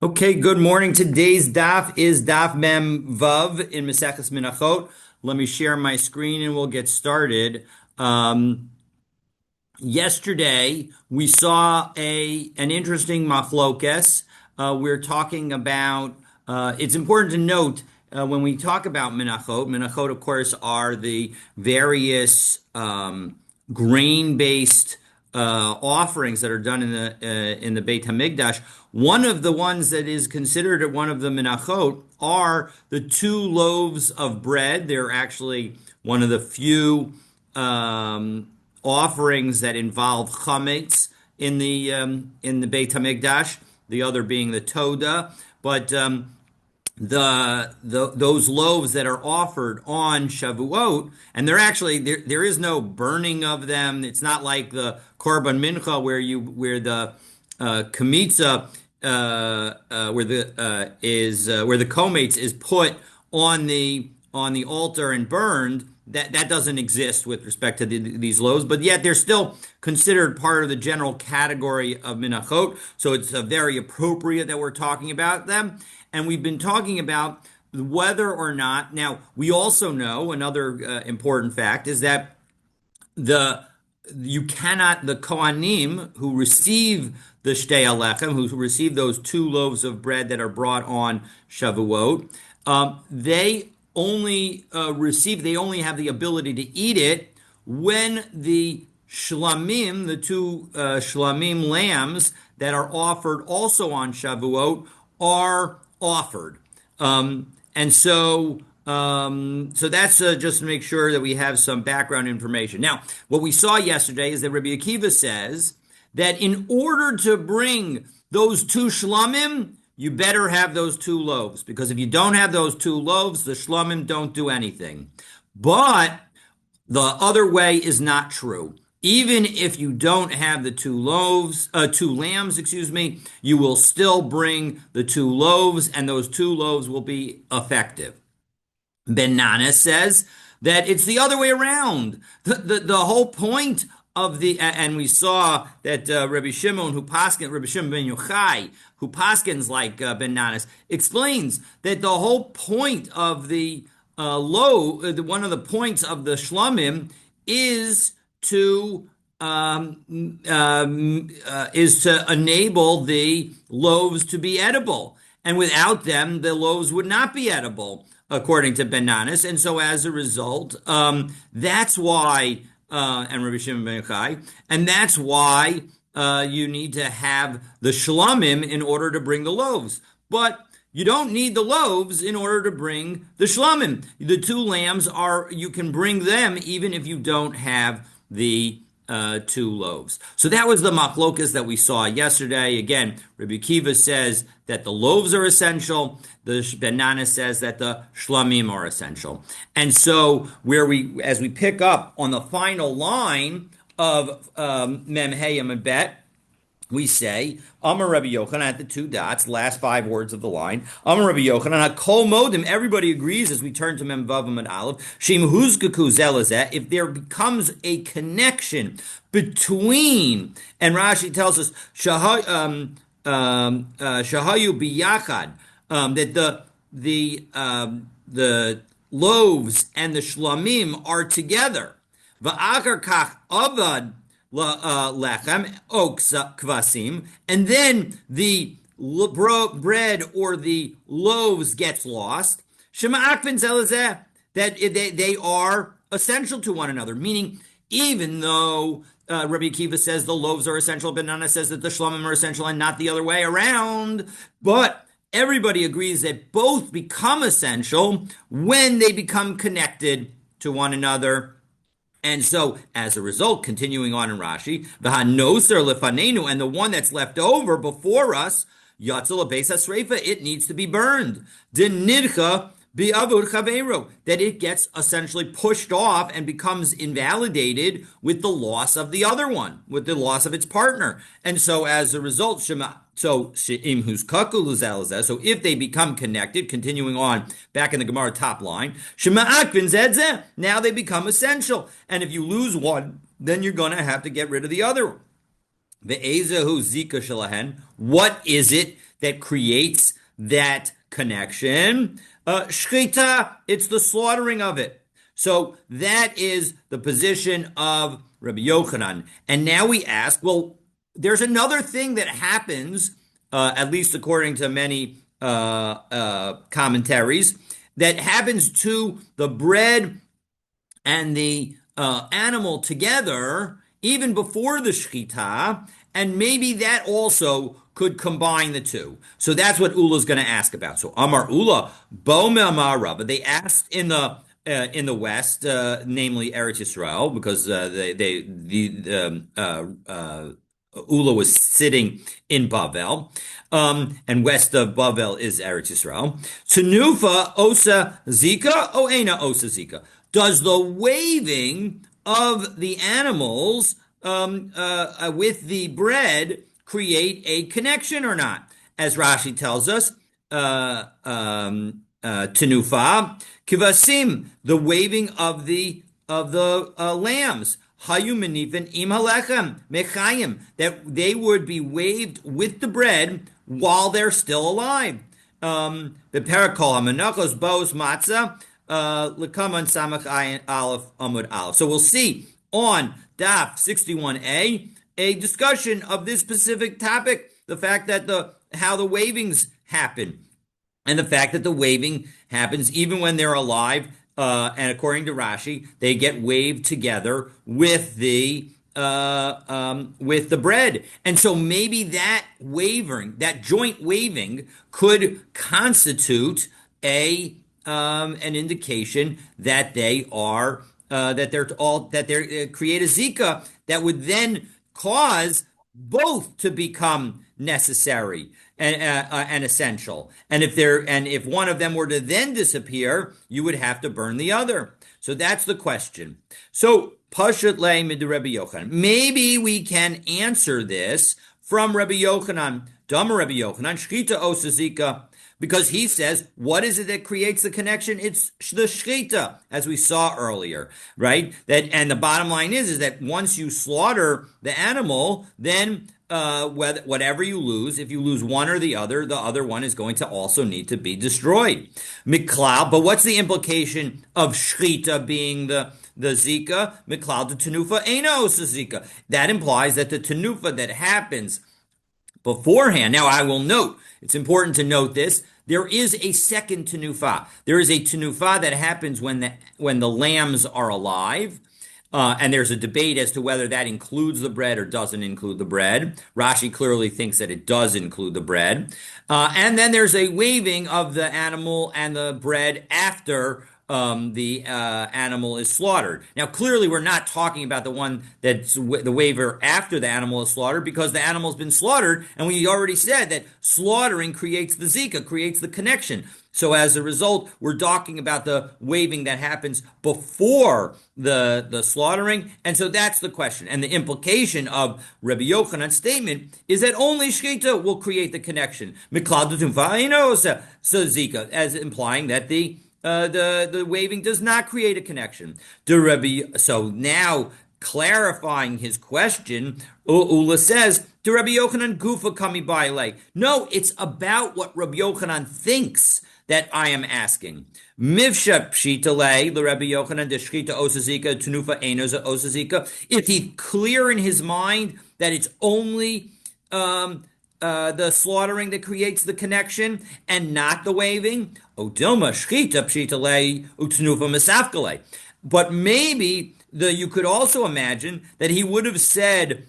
Okay, good morning. Today's daf is daf mem vav in Maseches Menachot. Let me share my screen and we'll get started. Yesterday we saw an interesting machlokes. We're talking about. It's important to note when we talk about Menachot. Menachot, of course, are the various grain-based offerings that are done in the Beit Hamikdash. One of the ones that is considered one of the Menachot are the two loaves of bread. They're actually one of the few offerings that involve chametz in the Beit Hamikdash. The other being the Toda, but those loaves that are offered on Shavuot, and they're actually there is no burning of them. It's not like the Korban Mincha where the kamitza where the kometz is put on the altar and burned. That doesn't exist with respect to these loaves, but yet they're still considered part of the general category of minachot. So it's very appropriate that we're talking about them. And we've been talking about whether or not. Now we also know another important fact is that the Kohanim who receive the shtei alechem, who receive those two loaves of bread that are brought on Shavuot, they only have the ability to eat it when the shlamim, the two shlamim lambs that are offered also on Shavuot, are offered. So that's just to make sure that we have some background information. Now, what we saw yesterday is that Rabbi Akiva says that in order to bring those two shlamim, you better have those two loaves, because if you don't have those two loaves, the shlamim don't do anything. But the other way is not true. Even if you don't have the two lambs, you will still bring the two loaves, and those two loaves will be effective. Ben Nana says that it's the other way around. The whole point of and we saw that Rabbi Shimon ben Yochai, who paskins like Ben Nanas, explains that the whole point of the one of the points of the shlamim is to enable the loaves to be edible, and without them, the loaves would not be edible, according to Ben Nanas. And so as a result, that's why, and Rabbi Shimon ben Yochai, and that's why you need to have the shlamim in order to bring the loaves. But you don't need the loaves in order to bring the shlamim. The two lambs you can bring them even if you don't have the two loaves. So that was the machlokas that we saw yesterday. Again, Rabbi Akiva says that the loaves are essential. The Ben Nana says that the shlamim are essential. And so as we pick up on the final line of Mem Hey and Bet, we say, Amar Rabbi Yochanan at the two dots, last five words of the line. Amar Rabbi Yochanan, Kol Modim, everybody agrees as we turn to Mem Vav and Aleph, Shem Huzkaku Zelazeh, if there becomes a connection between, and Rashi tells us, Shahayu Biyachad, that the loaves and the shlamim are together. Va'akar kach avad lechem kvasim, and then the bread or the loaves gets lost. Shema akvin zelazeh, that they are essential to one another. Meaning, even though Rabbi Akiva says the loaves are essential, Ben Nana says that the shlamim are essential, and not the other way around, but everybody agrees that both become essential when they become connected to one another. And so, as a result, continuing on in Rashi, v'hanoser lefanenu, and the one that's left over before us, yatzal beis hasreifa, it needs to be burned. Denidcha bi'avur chaveiro, that it gets essentially pushed off and becomes invalidated with the loss of the other one, with the loss of its partner. And so, as a result, so if they become connected, continuing on back in the Gemara top line, now they become essential. And if you lose one, then you're going to have to get rid of the other one. Ve'ezehu zika shalahen. What is it that creates that connection? Shchita, it's the slaughtering of it. So that is the position of Rabbi Yochanan. And now we ask, well, there's another thing that happens, at least according to many commentaries, that happens to the bread and the animal together even before the shechita, and maybe that also could combine the two. So that's what Ula is going to ask about. So Amar Ula, Bo Amar Rava. They asked in the West, namely Eretz Yisrael, because Ula was sitting in Bavel, and west of Bavel is Eretz Yisrael. Tenufa osa zika o ena osa zika. Does the waving of the animals with the bread create a connection or not? As Rashi tells us, tenufa kivasim, the waving of the lambs. Hayu menifin im halechem mechayim, that they would be waved with the bread while they're still alive. The parakol hamenachos bos matzah lekaman samach ayin aleph amud aleph. So we'll see on Daf 61a a discussion of this specific topic, the fact that how the wavings happen, and the fact that the waving happens even when they're alive, and according to Rashi, they get waved together with the bread, and so maybe that waving, that joint waving, could constitute an indication that they are that they create a zika that would then cause both to become necessary and essential. And if one of them were to then disappear, you would have to burn the other. So that's the question. So Pashat le mid Rabbi Yochanan. Maybe we can answer this from Rabbi Yochanan. Dama Rabbi Yochanan shchita osazika. Because he says, what is it that creates the connection? It's the shchita, as we saw earlier, right? And the bottom line is that once you slaughter the animal, then whatever you lose, if you lose one or the other one is going to also need to be destroyed. Miklal, but what's the implication of shchita being the zika? Miklal, the tenufa enos zika. That implies that the tenufa that happens beforehand. Now, I will note, it's important to note this, there is a second tenufa. There is a tenufa that happens when the lambs are alive, and there's a debate as to whether that includes the bread or doesn't include the bread. Rashi clearly thinks that it does include the bread. And then there's a waving of the animal and the bread after the animal is slaughtered. Now, clearly, we're not talking about the one that's the waiver after the animal is slaughtered, because the animal's been slaughtered, and we already said that slaughtering creates the zika, creates the connection. So as a result, we're talking about the waving that happens before the slaughtering, and so that's the question. And the implication of Rabbi Yochanan's statement is that only shchita will create the connection. So zika, as implying that the waving does not create a connection. So now, clarifying his question, Ula says, to Rabbi Yochanan gufa kami by. No, it's about what Rabbi Yochanan thinks that I am asking. Mivsha pshita le Rabbi Yochanan deshchita osazika tenufa enoza osazika. If he's clear in his mind that it's only the slaughtering that creates the connection and not the waving. Odilma shchita pshitale utnufa misafkale. But maybe you could also imagine that he would have said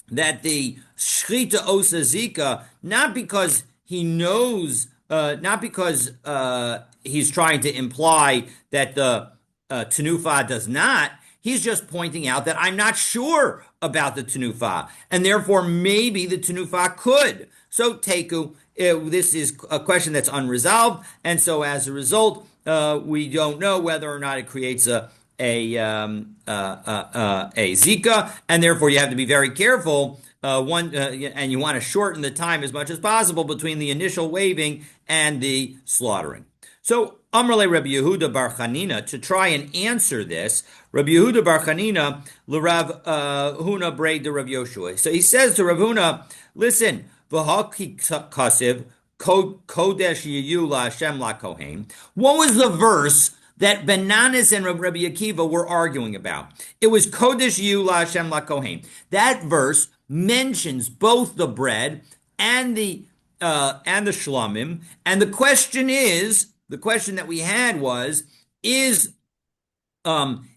that the shchita osazika, not because he knows, not because he's trying to imply that the tenufa does not. He's just pointing out that I'm not sure about the tenufa, and therefore maybe the tenufa could. So teku, this is a question that's unresolved, and so as a result, we don't know whether or not it creates a zika, and therefore you have to be very careful. And you want to shorten the time as much as possible between the initial waving and the slaughtering. So Amrle Rabbi Yehuda Bar Chanina, to try and answer this, Rabbi Yehuda Bar Chanina l'Rav Huna Brei de Rabbi Yoshua. So he says to Rav Huna, listen, v'haki kasiv kodesh yiyu la Hashem la kohen. What was the verse that Benanis and Rabbi Akiva were arguing about? It was kodesh yiyu la Hashem la kohen. That verse mentions both the bread and the shlamim, and the question that we had was, is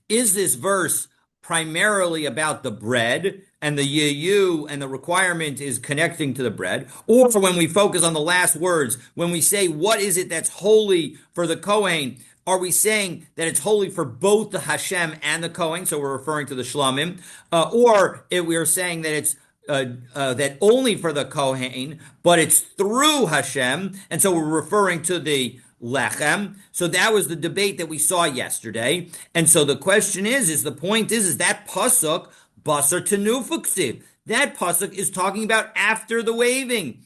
this verse primarily about the bread and the yeyu and the requirement is connecting to the bread? Or when we focus on the last words, when we say, what is it that's holy for the Kohen? Are we saying that it's holy for both the Hashem and the Kohen? So we're referring to the shlamim. Or if we are saying that it's that only for the Kohen, but it's through Hashem, and so we're referring to the lechem. So that was the debate that we saw yesterday. And so the question is the point is that pasuk basar tenufuksiv. That pasuk is talking about after the waving,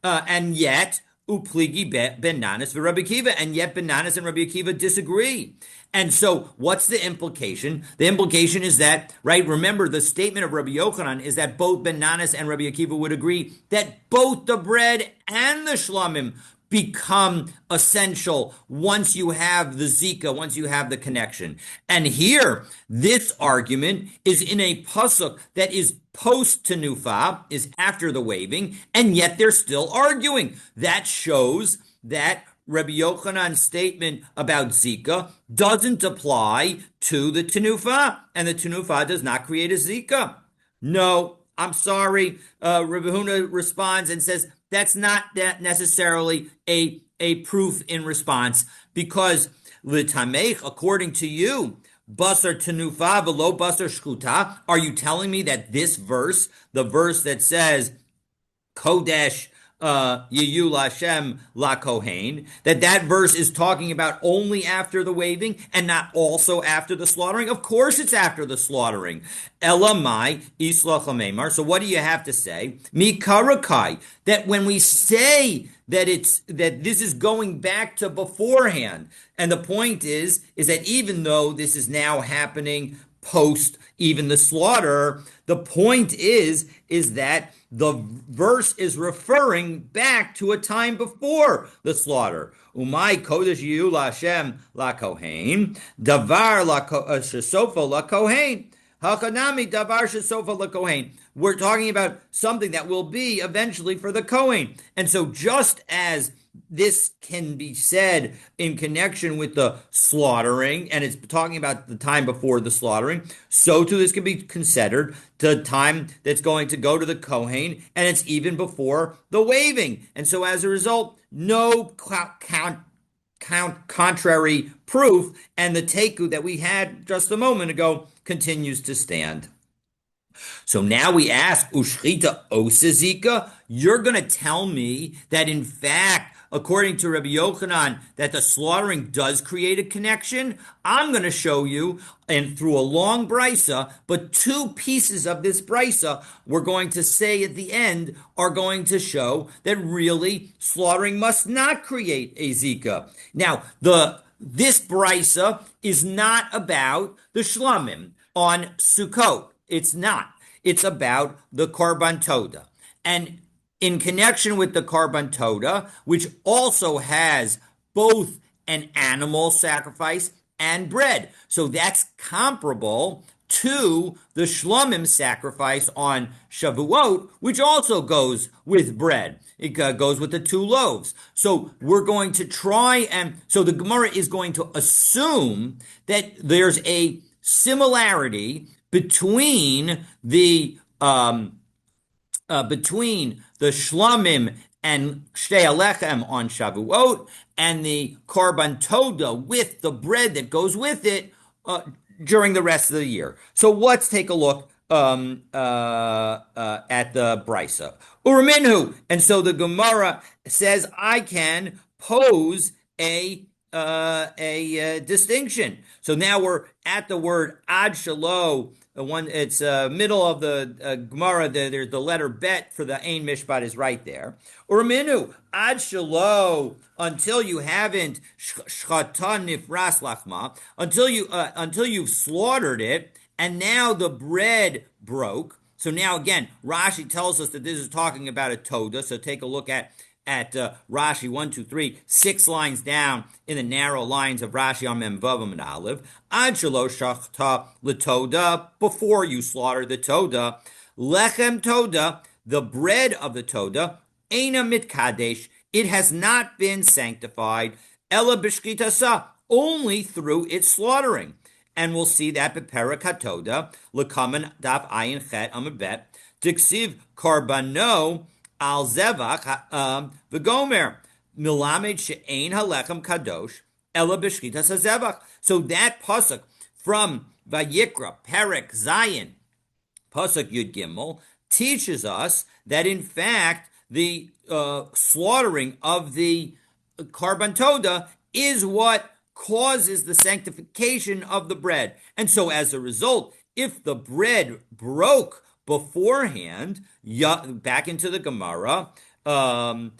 and yet upligi ben Nanas for Rabbi Akiva, and yet Ben Nanas and Rabbi Akiva disagree. And so, what's the implication? The implication is that, right, remember the statement of Rabbi Yochanan is that both Ben Nanas and Rabbi Akiva would agree that both the bread and the shlamim become essential once you have the zika, once you have the connection. And here, this argument is in a pasuk that is post tenufa, is after the waving, and yet they're still arguing. That shows that Rabbi Yochanan's statement about Zika doesn't apply to the Tenufa, and the Tenufa does not create a Zika. No, I'm sorry. Rabbi Huna responds and says that's not that necessarily a proof in response, because l'tamech, according to you, basar tenufa v'lo basar shkuta, are you telling me that this verse, the verse that says Kodesh Yeyu Lashem La Kohen, that verse is talking about only after the waving and not also after the slaughtering? Of course it's after the slaughtering. Elamai Isla Chamemar. So what do you have to say? Mikarakai. That when we say that this is going back to beforehand, and the point is that even though this is now happening post even the slaughter, the point is that the verse is referring back to a time before the slaughter. Umay kodesh yiyu laHashem la kohen, davar la shesofa la kohen. Hakanami davar shesofa la kohen. We're talking about something that will be eventually for the Kohen. And so just as this can be said in connection with the slaughtering, and it's talking about the time before the slaughtering, so too this can be considered the time that's going to go to the Kohen, and it's even before the waving. And so as a result, no contrary proof, and the teku that we had just a moment ago continues to stand. So now we ask, Ushchita osezika, you're going to tell me that in fact, according to Rabbi Yochanan, that the slaughtering does create a connection? I'm going to show you, and through a long brisa, but two pieces of this brisa we're going to say at the end are going to show that really slaughtering must not create a zika. Now, this brisa is not about the shlamim on Sukkot. It's not. It's about the Korban Toda. And in connection with the Korban Toda, which also has both an animal sacrifice and bread. So that's comparable to the Shlomim sacrifice on Shavuot, which also goes with bread. It goes with the 2 loaves. So we're going to so the Gemara is going to assume that there's a similarity between the shlamim and shtei alechem on Shavuot and the korban toda with the bread that goes with it during the rest of the year. So let's take a look at the brisa. Urminhu, and so the Gemara says I can pose a a distinction. So now we're at the word ad shalo. The one it's middle of the Gemara. There's the letter bet for the Ein Mishpat is right there. Or minu ad shalo until you haven't shchata nifras lachma until you've slaughtered it, and now the bread broke. So now again, Rashi tells us that this is talking about a toda. So take a look at Rashi 1, 2, 3, 6 lines down in the narrow lines of Rashi on Mem Vavam and Aleph. Ad shelo shachta letoda, before you slaughter the toda. Lechem toda, the bread of the toda. Eina mitkadesh, it has not been sanctified. Ela b'shkitasa, only through its slaughtering. And we'll see that beperak hatoda lekaman daf ayin chet amabet diksiv karbano al zevach v'gomer milamed she'ein halechem kadosh ela b'shkitas hazevach. So that pasuk from Vayikra Perek Zayin pasuk Yud Gimel teaches us that in fact the slaughtering of the karban toda is what causes the sanctification of the bread. And so as a result, if the bread broke beforehand, back into the Gemara, we're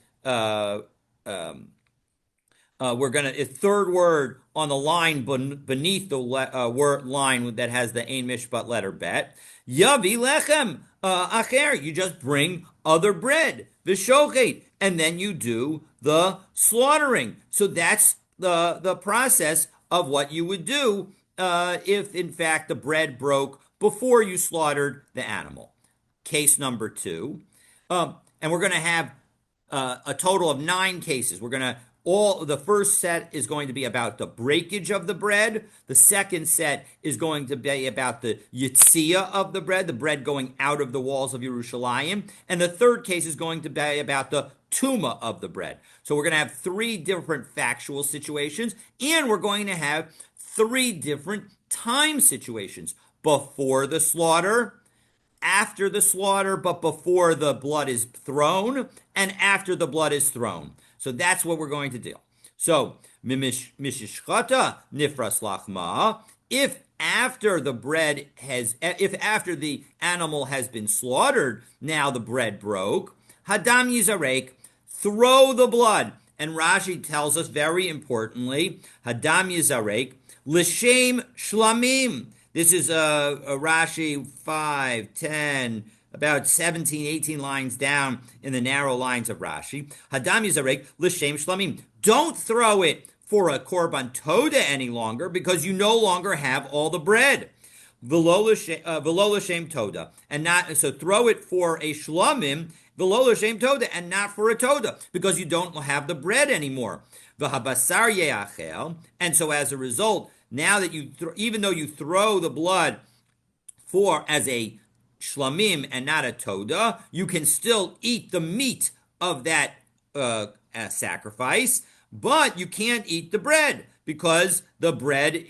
going to, a third word on the line beneath the word line that has the Ein Mishpat letter bet, Yavi lechem acher, you just bring other bread, v'shochet, and then you do the slaughtering. So that's the process of what you would do if, in fact, the bread broke before you slaughtered the animal. Case number 2. And we're going to have a total of 9 cases. We're going to the first set is going to be about the breakage of the bread. The second set is going to be about the yitzia of the bread going out of the walls of Yerushalayim. And the third case is going to be about the tuma of the bread. So we're going to have 3 different factual situations, and we're going to have 3 different time situations: before the slaughter, after the slaughter, but before the blood is thrown, and after the blood is thrown. So that's what we're going to do. So, mishishchata nifras lachma, if after the animal has been slaughtered, now the bread broke, hadam yizarek, throw the blood. And Rashi tells us very importantly, hadam yizarek, l'shem shlamim. This is a Rashi 5, 10, about 17, 18 lines down in the narrow lines of Rashi. Hadam yizarek l'shem shlamim. Don't throw it for a korban toda any longer, because you no longer have all the bread. V'lo l'shem toda, and not so throw it for a shlamim. V'lo l'shem toda, and not for a toda, because you don't have the bread anymore. V'habasar ye'achel, and so as a result, now that even though you throw the blood for as a shlamim and not a toda, you can still eat the meat of that sacrifice, but you can't eat the bread because the bread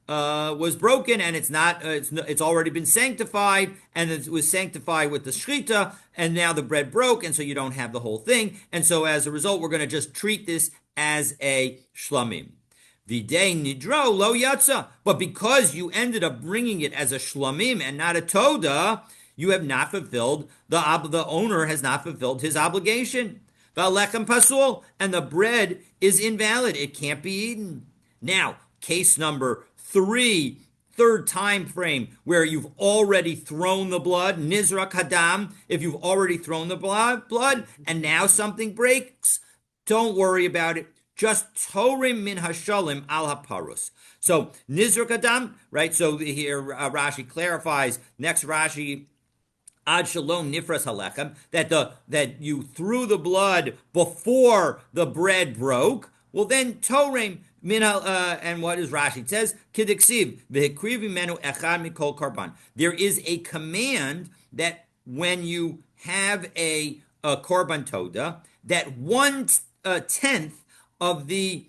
was broken, and it's already been sanctified, and it was sanctified with the shchita, and now the bread broke, and so you don't have the whole thing, and so as a result, we're going to just treat this as a shlamim. V'dei nidro lo yatsa. But because you ended up bringing it as a shlamim and not a toda, you have not fulfilled, the owner has not fulfilled his obligation. V'alechem pasul, and the bread is invalid. It can't be eaten. Now, case number 3, third time frame, where you've already thrown the blood, nizrak hadam, if you've already thrown the blood, and now something breaks, don't worry about it. Just torim min hashalim al haparus. So nizrak adam, right? So here Rashi clarifies. Next Rashi, ad shalom nifras halechem, that you threw the blood before the bread broke. Well, then torim min and what is Rashi? It says kidiksiv v'hikriv menu echad mikol karban. There is a command that when you have a korban toda, that 1/10 of the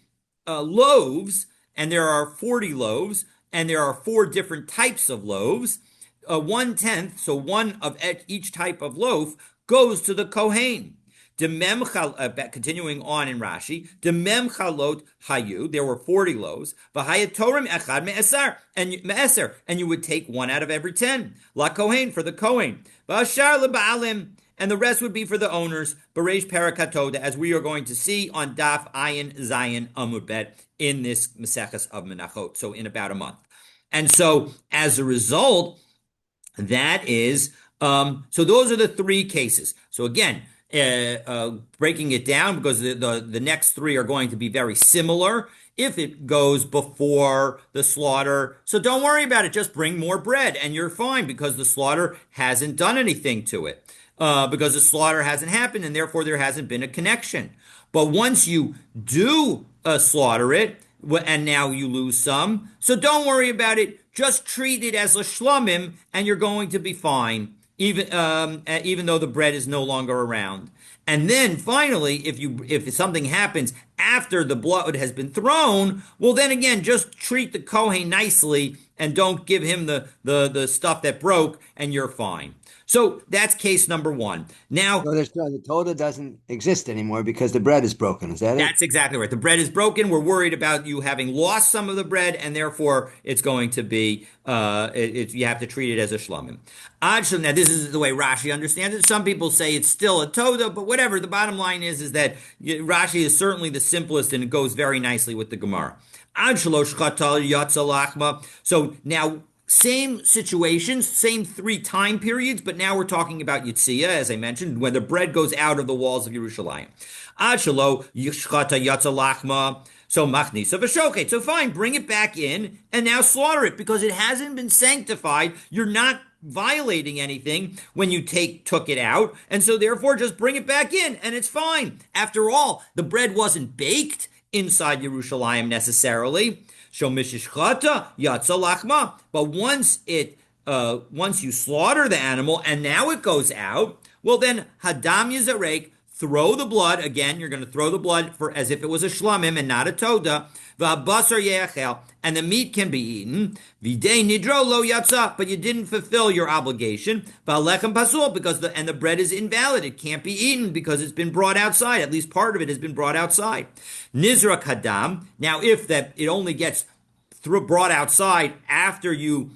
loaves, and there are 40 loaves, and there are 4 different types of loaves, 1/10, so one of each type of loaf, goes to the Kohen. Continuing on in Rashi, demem chalot hayu. There were 40 loaves. V'hayatorim echad me'eser, and you would take one out of every 10. La kohen for the kohen. V'ashar leba'alim. And the rest would be for the owners, Bereish Parakatoda, as we are going to see on Daf Ayin Zayin Amud Bet in this Maseches of Menachot, so in about a month. And so, as a result, that is, so those are the three cases. So again, breaking it down, because the next three are going to be very similar. If it goes before the slaughter, so don't worry about it. Just bring more bread and you're fine, because the slaughter hasn't done anything to it. Because the slaughter hasn't happened and therefore there hasn't been a connection. But once you do slaughter it, and now you lose some, so don't worry about it. Just treat it as a shlamim and you're going to be fine, even though the bread is no longer around. And then finally, if something happens after the blood has been thrown, well then again, just treat the Kohen nicely and don't give him the stuff that broke and you're fine. So that's case number one. Now, so the Toda doesn't exist anymore because the bread is broken. Is that it? That's exactly right. The bread is broken. We're worried about you having lost some of the bread, and therefore it's going to be, you have to treat it as a shlamim. Now, this is the way Rashi understands it. Some people say it's still a Toda, but whatever. The bottom line is that Rashi is certainly the simplest, and it goes very nicely with the Gemara. So now, same situations, same three time periods, but now we're talking about Yitzia, as I mentioned, when the bread goes out of the walls of Yerushalayim. So machnisa v'shoket. So fine, bring it back in and now slaughter it, because it hasn't been sanctified. You're not violating anything when you took it out, and so therefore just bring it back in and it's fine. After all, the bread wasn't baked inside Yerushalayim necessarily. But once you slaughter the animal and now it goes out, well then hadam yizarek, throw the blood again. You're going to throw the blood for as if it was a shlamim and not a toda. V'habasar yeachel, and the meat can be eaten. V'dei nidro lo yatsa, but you didn't fulfill your obligation. V'alechem pasul, because the bread is invalid. It can't be eaten because it's been brought outside. At least part of it has been brought outside. Nizrak hadam. Now, if it only gets brought outside after you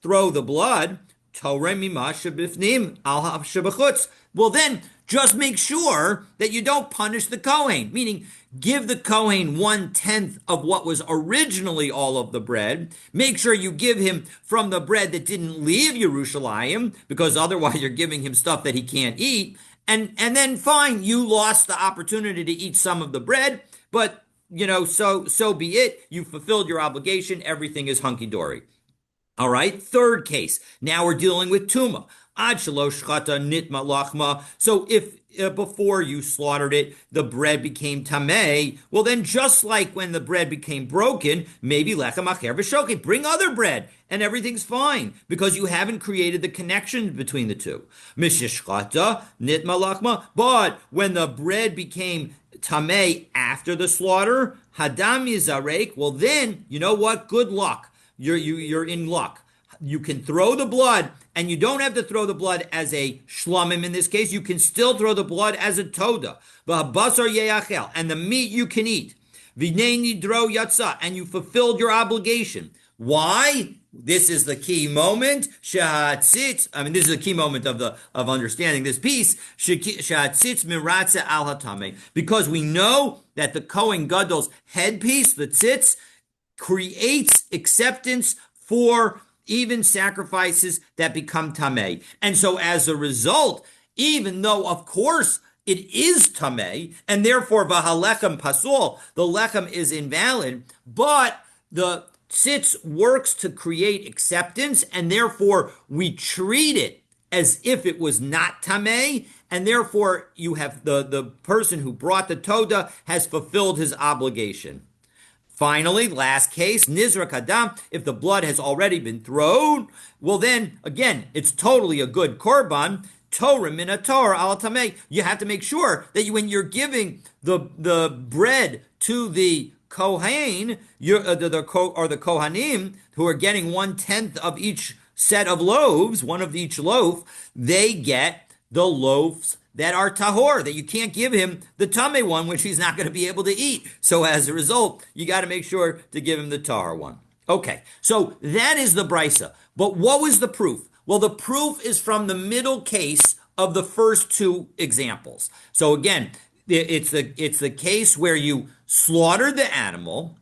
throw the blood, toreh mima shebifnim al shebachutz. Well, then just make sure that you don't punish the Kohen, meaning give the Kohen 1/10 of what was originally all of the bread. Make sure you give him from the bread that didn't leave Yerushalayim, because otherwise you're giving him stuff that he can't eat. And then fine, you lost the opportunity to eat some of the bread, but so be it. You fulfilled your obligation. Everything is hunky-dory. All right, third case. Now we're dealing with Tuma. So if before you slaughtered it, the bread became tameh, well then just like when the bread became broken, maybe lechem acher v'shoket, bring other bread and everything's fine, because you haven't created the connection between the two. Mishishchata nitma lachma. But when the bread became tameh after the slaughter, hadam yizarek, well then, you know what? Good luck. You're in luck. You can throw the blood, and you don't have to throw the blood as a shlamim in this case. You can still throw the blood as a toda. V'habasar yeachel, and the meat you can eat. V'nei nidro yatsa, and you fulfilled your obligation. Why? This is the key moment. Shahatzitz. This is the key moment of understanding this piece. Shahatzitz miratze al hatame, because we know that the Kohen Gadol's headpiece, the tzitz, creates acceptance for even sacrifices that become tameh. And so as a result, even though of course it is tameh, and therefore v'halechem pasul, the lechem is invalid, but the tzitz works to create acceptance, and therefore we treat it as if it was not tameh, and therefore you have the person who brought the toda has fulfilled his obligation. Finally, last case, nizrak hadam, if the blood has already been thrown, well then, again, it's totally a good korban, Torah minator al tameh. You have to make sure that when you're giving the bread to the Kohen, the Kohanim, who are getting 1/10 of each set of loaves, one of each loaf, they get the loaves that are tahor, that you can't give him the tame one, which he's not going to be able to eat. So as a result, you got to make sure to give him the tahor one. Okay, so that is the brisa. But what was the proof? Well, the proof is from the middle case of the first two examples. So again, it's the case where you slaughtered the animal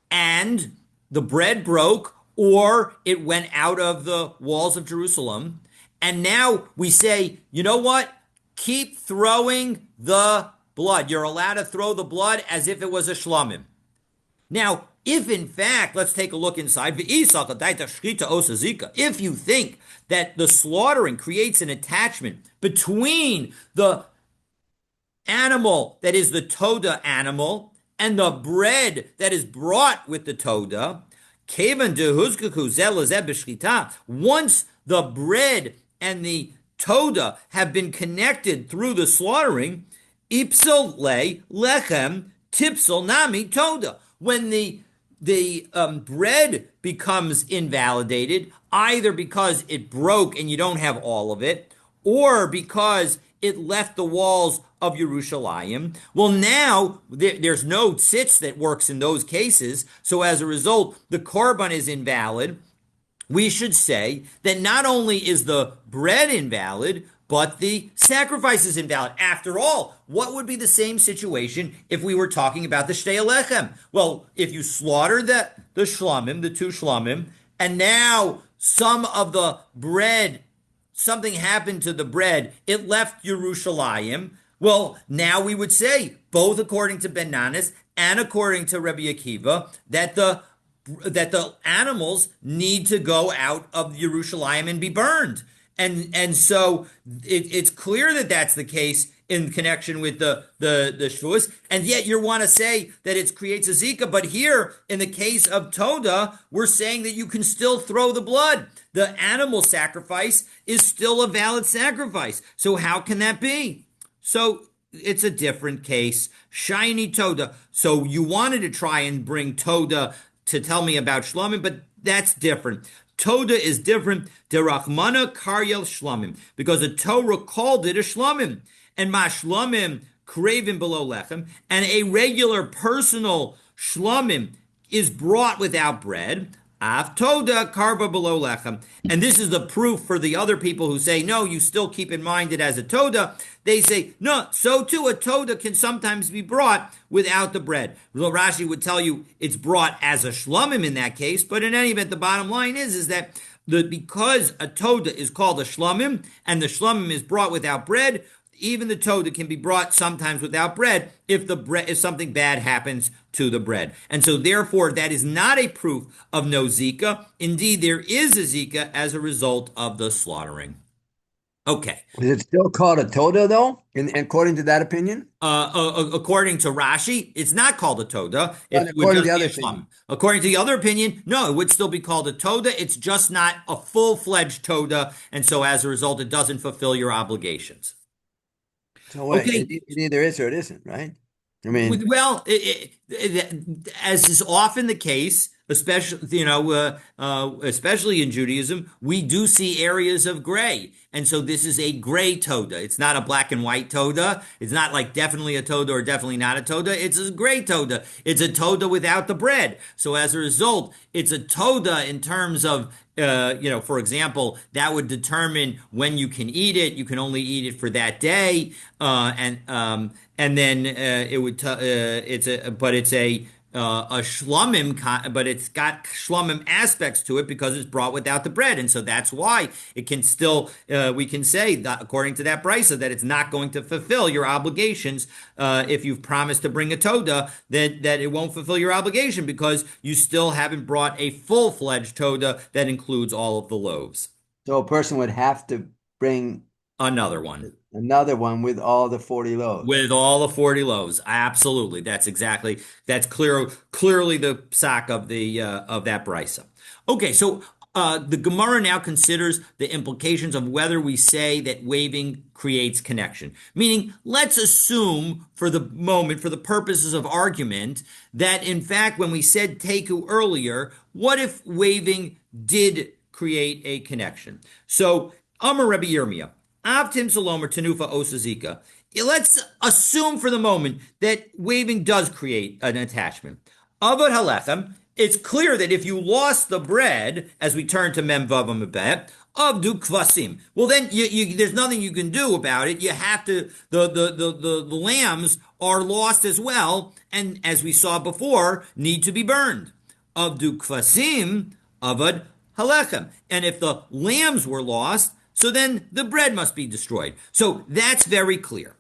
and the bread broke or it went out of the walls of Jerusalem. And now we say, you know what? Keep throwing the blood. You're allowed to throw the blood as if it was a shlomim. Now, if in fact, let's take a look inside. If you think that the slaughtering creates an attachment between the animal that is the Toda animal and the bread that is brought with the Toda, once the bread and the Toda have been connected through the slaughtering, ipsal le lechem tipsal nami Toda. When the bread becomes invalidated, either because it broke and you don't have all of it, or because it left the walls of Yerushalayim. Well, now there's no tzitz that works in those cases. So as a result, the korban is invalid. We should say that not only is the bread invalid, but the sacrifice is invalid. After all, what would be the same situation if we were talking about the shtei alechem? Well, if you slaughter the shlamim, the two shlamim, and now some of the bread, something happened to the bread, it left Yerushalayim. Well, now we would say, both according to Ben Nanas and according to Rabbi Akiva, that the animals need to go out of Yerushalayim and be burned. And so it's clear that that's the case in connection with the Shavuos, and yet you want to say that it creates a zika. But here, in the case of Toda, we're saying that you can still throw the blood. The animal sacrifice is still a valid sacrifice. So how can that be? So it's a different case. Shiny Toda. So you wanted to try and bring Toda to tell me about Shlomim, but that's different. Toda is different. Derachmana karyel shlamim, because the Torah called it a shlamim, and ma shlamim craving below lechem, and a regular personal shlamim is brought without bread. Av Toda karba below lechem, and this is the proof for the other people who say no. You still keep in mind it as a Toda. They say no. So too, a Toda can sometimes be brought without the bread. Rashi would tell you it's brought as a shlamim in that case, but in any event, the bottom line is that because a Toda is called a shlamim and the shlamim is brought without bread, even the Toda can be brought sometimes without bread if something bad happens to the bread. And so therefore that is not a proof of no zika. Indeed, there is a zika as a result of the slaughtering. Okay. Is it still called a Toda though? According to that opinion? According to Rashi, it's not called a Toda. According to the other opinion. According to the other opinion, no, it would still be called a Toda. It's just not a full-fledged Toda. And so as a result, it doesn't fulfill your obligations. So wait, okay. It either is or it isn't, right? I mean, well, as is often the case, especially especially in Judaism, we do see areas of gray, and so this is a gray Toda. It's not a black and white Toda. It's not like definitely a Toda or definitely not a Toda. It's a gray Toda. It's a Toda without the bread. So as a result, it's a Toda in terms of for example, that would determine when you can eat it. You can only eat it for that day, and then it would. It's a shlamim, but it's got shlamim aspects to it because it's brought without the bread, and so that's why it can still. We can say that according to that brisa that it's not going to fulfill your obligations if you've promised to bring a Toda. That it won't fulfill your obligation because you still haven't brought a full-fledged Toda that includes all of the loaves. So a person would have to bring another one. Another one with all the 40 loaves. With all the 40 loaves. Absolutely. That's clearly the psak of that brisa. Okay, so the Gemara now considers the implications of whether we say that waving creates connection. Meaning, let's assume for the moment, for the purposes of argument, that in fact, when we said teku earlier, what if waving did create a connection? So, Amar Rabbi Yirmiyah, Avtim Salomer Tenufa Osazika. Let's assume for the moment that waving does create an attachment. Avad Halechem, it's clear that if you lost the bread, as we turn to Mem Vavam Abet, Avdu Kvasim. Well, then there's nothing you can do about it. You have to, the lambs are lost as well, and as we saw before, need to be burned. Avdu Kvasim, Avad Halechem. And if the lambs were lost, so then the bread must be destroyed. So that's very clear.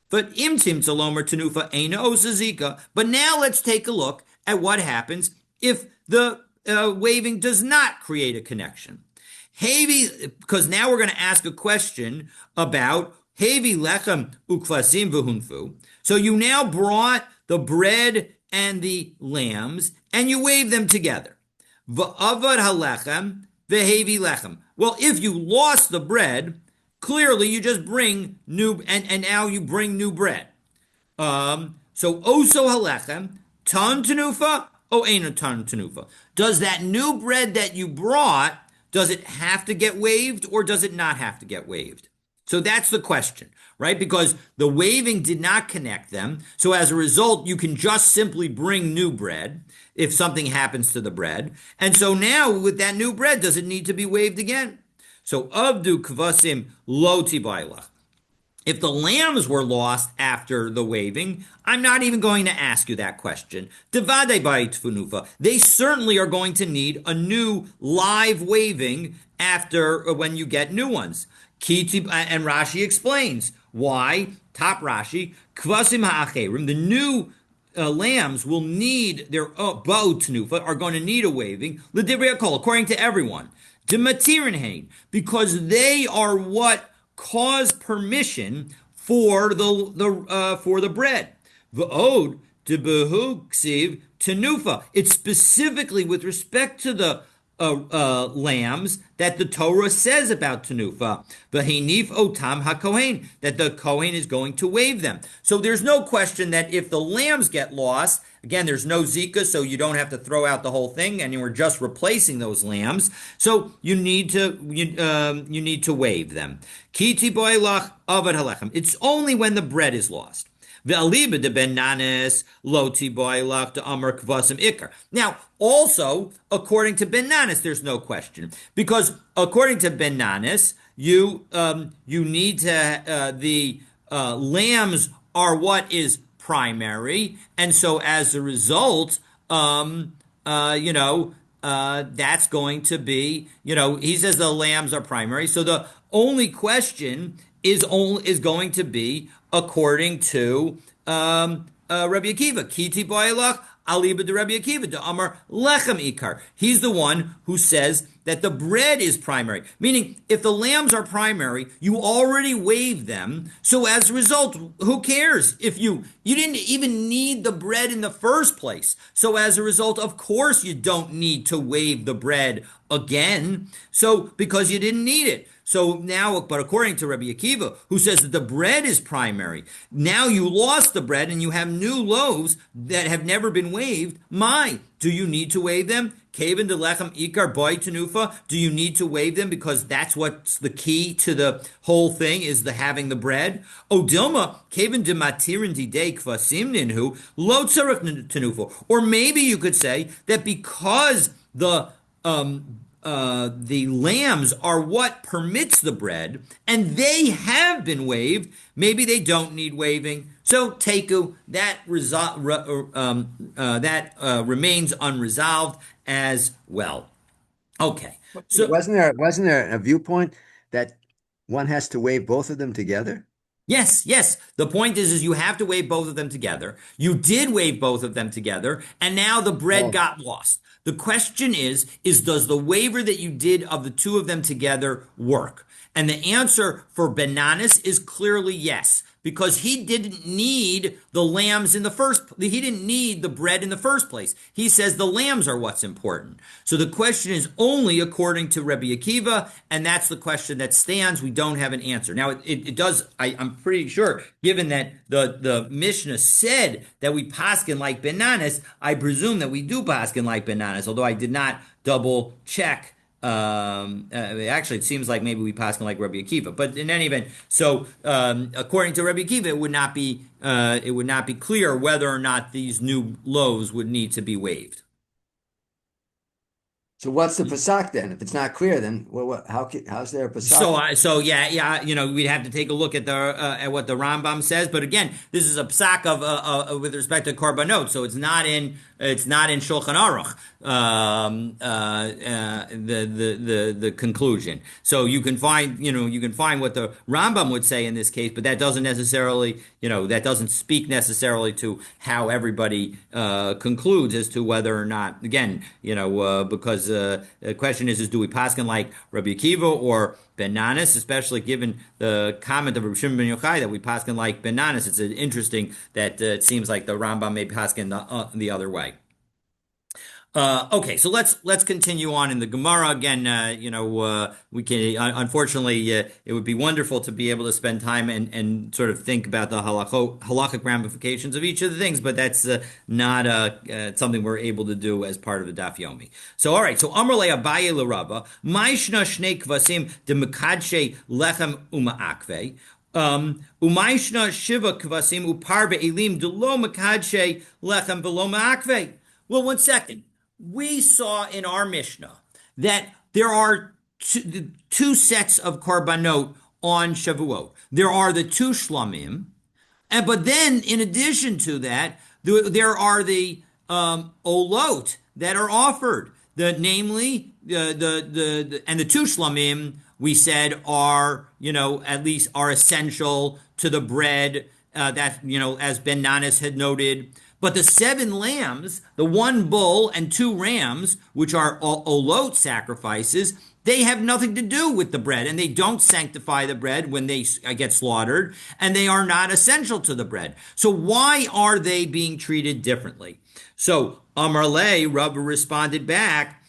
But imtim tzalomer tenufa eina osazika. But now let's take a look at what happens if the waving does not create a connection. Hevi, because now we're going to ask a question about hevi lechem ukvasim v'hunfu. So you now brought the bread and the lambs, and you wave them together. V'avad halechem v'hevi lechem. Well, if you lost the bread, clearly you just bring new, and now you bring new bread. So oso halechem, tan tenufa, o ena tan tenufa. Does that new bread that you brought, does it have to get waved or does it not have to get waved? So that's the question, right? Because the waving did not connect them. So as a result, you can just simply bring new bread if something happens to the bread. And so now with that new bread, does it need to be waved again? So avdu kvasim lo tibailach. If the lambs were lost after the waving, I'm not even going to ask you that question. Devade bait funufa. They certainly are going to need a new live waving after when you get new ones. And Rashi explains why. Top Rashi, kvasim ha'acherim, the new lambs will need their bo tenufa, are going to need a waving. L'divrei hakol, according to everyone. Dematirin because they are what cause permission for the bread. V'od debehu ksiv tenufa. It's specifically with respect to the lambs that the Torah says about tenufa. V'hinif otam hakohen, that the kohen is going to wave them. So there's no question that if the lambs get lost, again, there's no zika, so you don't have to throw out the whole thing, and you were just replacing those lambs. So you need to wave them. Kiti boilach avad halechem. It's only when the bread is lost. Ve'aliba de ben nanes loti boilach de amar kvasim ikar. Now, also, according to Ben Nanis, there's no question. Because according to Ben Nanis, you need to, the lambs are what is primary. And so as a result, that's going to be, he says the lambs are primary. So the only question is going to be according to Rabbi Akiva. Kiti boilach. Aliba de Rabbi Akiva, de Amar Lechem Ikar. He's the one who says that the bread is primary. Meaning, if the lambs are primary, you already waved them. So as a result, who cares if you didn't even need the bread in the first place. So as a result, of course, you don't need to wave the bread again. So because you didn't need it. So now, but according to Rabbi Akiva, who says that the bread is primary, now you lost the bread and you have new loaves that have never been waved. Do you need to wave them? Kaven de lechem ikar boy tenufa. Do you need to wave them because that's what's the key to the whole thing is the having the bread? Odilma kaven de matirin didei kvasim ninhu lo tzarich tenufa. Or maybe you could say that because the lambs are what permits the bread, and they have been waved. Maybe they don't need waving. So teku that remains unresolved as well. Okay. So wasn't there a viewpoint that one has to wave both of them together? Yes. The point is you have to wave both of them together. You did wave both of them together, and now the bread got lost. The question is does the waiver that you did of the two of them together work? And the answer for Benanis is clearly yes, because he didn't need the lambs he didn't need the bread in the first place. He says the lambs are what's important. So the question is only according to Rabbi Akiva, and that's the question that stands. We don't have an answer. Now, it does, I'm pretty sure, given that the Mishnah said that we paskin like Benanis, I presume that we do paskin like Benanis, although I did not double check Actually, it seems like maybe we pass like Rabbi Akiva, but in any event, so according to Rabbi Akiva, it would not be clear whether or not these new loaves would need to be waived. So what's the pasak then? If it's not clear, then how's there a pasak? Yeah, we'd have to take a look at what the Rambam says. But again, this is a psak of with respect to korbanot, so it's not in Shulchan Aruch. The conclusion. So you can find what the Rambam would say in this case, but that doesn't speak necessarily to how everybody concludes as to whether or not. Again, because the question is do we paskin like Rabbi Akiva or Ben Nanas, especially given the comment of Rabbi Shimon ben Yochai that we paskin like Ben Nanas. It's interesting that it seems like the Rambam may paskin the other way. Okay, so let's continue on in the Gemara again. We can unfortunately it would be wonderful to be able to spend time and sort of think about the halachic ramifications of each of the things, but that's not something we're able to do as part of the Daf Yomi. So all right, so Amar le Abaye le Rabba, Ma'ishna shnei kvasim de mekadshe lechem umaakve. Umaishna shiva kvasim upar be'elim de lo mekadshe lechem velo ma'akve. Well, one second. We saw in our Mishnah that there are two sets of korbanot on Shavuot. There are the two shlamim, but then in addition to that, there are the olot that are offered. Namely and the two shlamim we said are at least are essential to the bread that as Ben Nanas had noted. But the 7 lambs, the 1 bull and 2 rams, which are olot sacrifices, they have nothing to do with the bread, and they don't sanctify the bread when they get slaughtered, and they are not essential to the bread. So why are they being treated differently? So Amar le, Rabba responded back.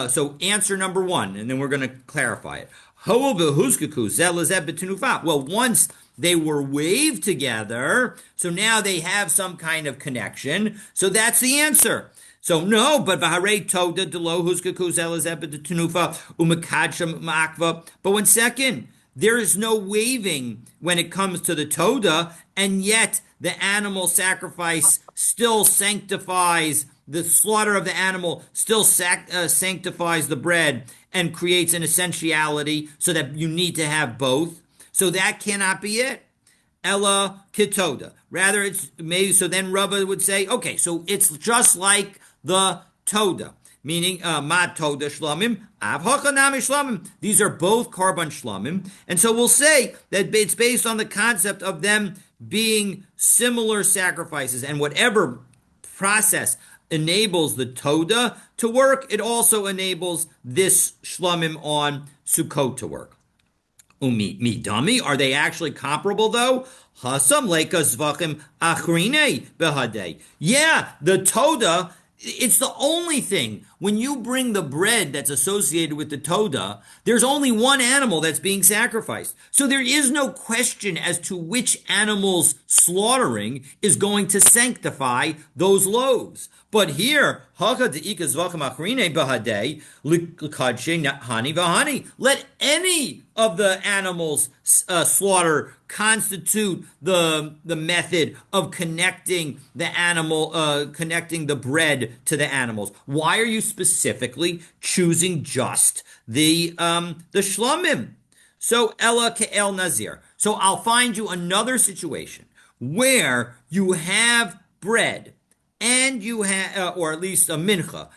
So answer number 1, and then we're going to clarify it. Well, once they were waved together, so now they have some kind of connection. So that's the answer. So no, but toda But 1 second, there is no waving when it comes to the toda, and yet the animal sacrifice still sanctifies the slaughter of the animal still sanctifies the bread and creates an essentiality so that you need to have both. So that cannot be it. Ella kitoda. Rather, it's maybe, so then Rava would say, okay, so it's just like the toda, meaning ma toda shlamim, av hachanami shlamim. These are both korban shlamim. And so we'll say that it's based on the concept of them being similar sacrifices, and whatever process enables the toda to work, it also enables this shlamim on Sukkot to work. Midami, are they actually comparable though? Hasam leka zvachim achrine behadei. Yeah, the toda, it's the only thing. When you bring the bread that's associated with the toda, there's only one animal that's being sacrificed. So there is no question as to which animal's slaughtering is going to sanctify those loaves. But here, let any of the animals' slaughter constitute the method of connecting connecting the bread to the animals. Why are you specifically choosing just the shlamim? So Ella Ke'el Nazir. So I'll find you another situation where you have bread and you have, or at least a mincha,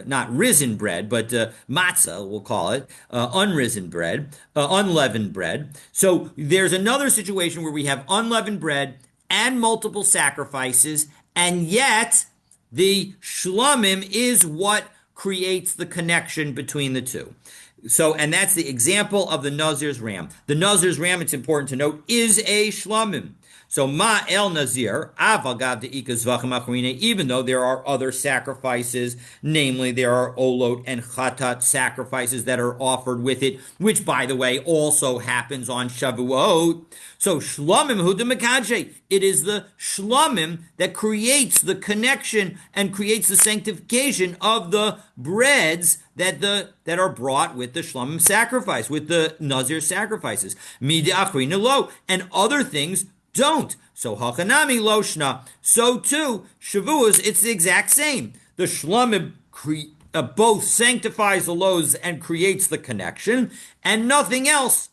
not risen bread, but matzah, we'll call it, unrisen bread, unleavened bread. So there's another situation where we have unleavened bread and multiple sacrifices, and yet the shlamim is what creates the connection between the two. So, and that's the example of the Nazir's ram. The Nazir's ram, it's important to note, is a shlamim. So ma el nazir avagav de ikas v'chamachrine. Even though there are other sacrifices, namely there are olot and chatat sacrifices that are offered with it, which by the way also happens on Shavuot. So shlomim huda mekadshe. It is the shlomim that creates the connection and creates the sanctification of the breads that are brought with the shlomim sacrifice, with the nazir sacrifices. Mida achrina lo, and other things don't. So Hachanami Loshna. So too, Shavuos, it's the exact same. The Shlomim both sanctifies the loaves and creates the connection, and nothing else.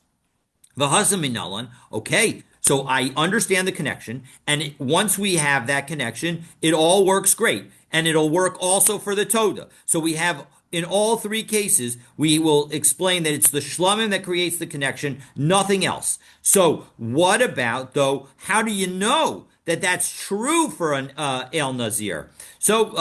V'hasaminalan. Okay, so I understand the connection, and once we have that connection, it all works great, and it'll work also for the Toda. So we have in all three cases, we will explain that it's the shlomim that creates the connection, nothing else. So what about, though, how do you know that that's true for an El Nazir? So,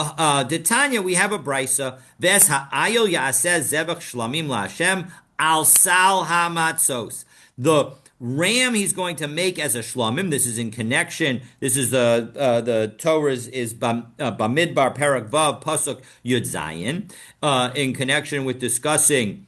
Tanya, we have a brisa, Ves ha'ayil ya'aseh zevach shlamim la'Hashem al sal ha'matzos. The ram he's going to make as a shlamim. This is in connection. This is the Torah is Bamidbar Parak Vav Pasuk Yud Zayin in connection with discussing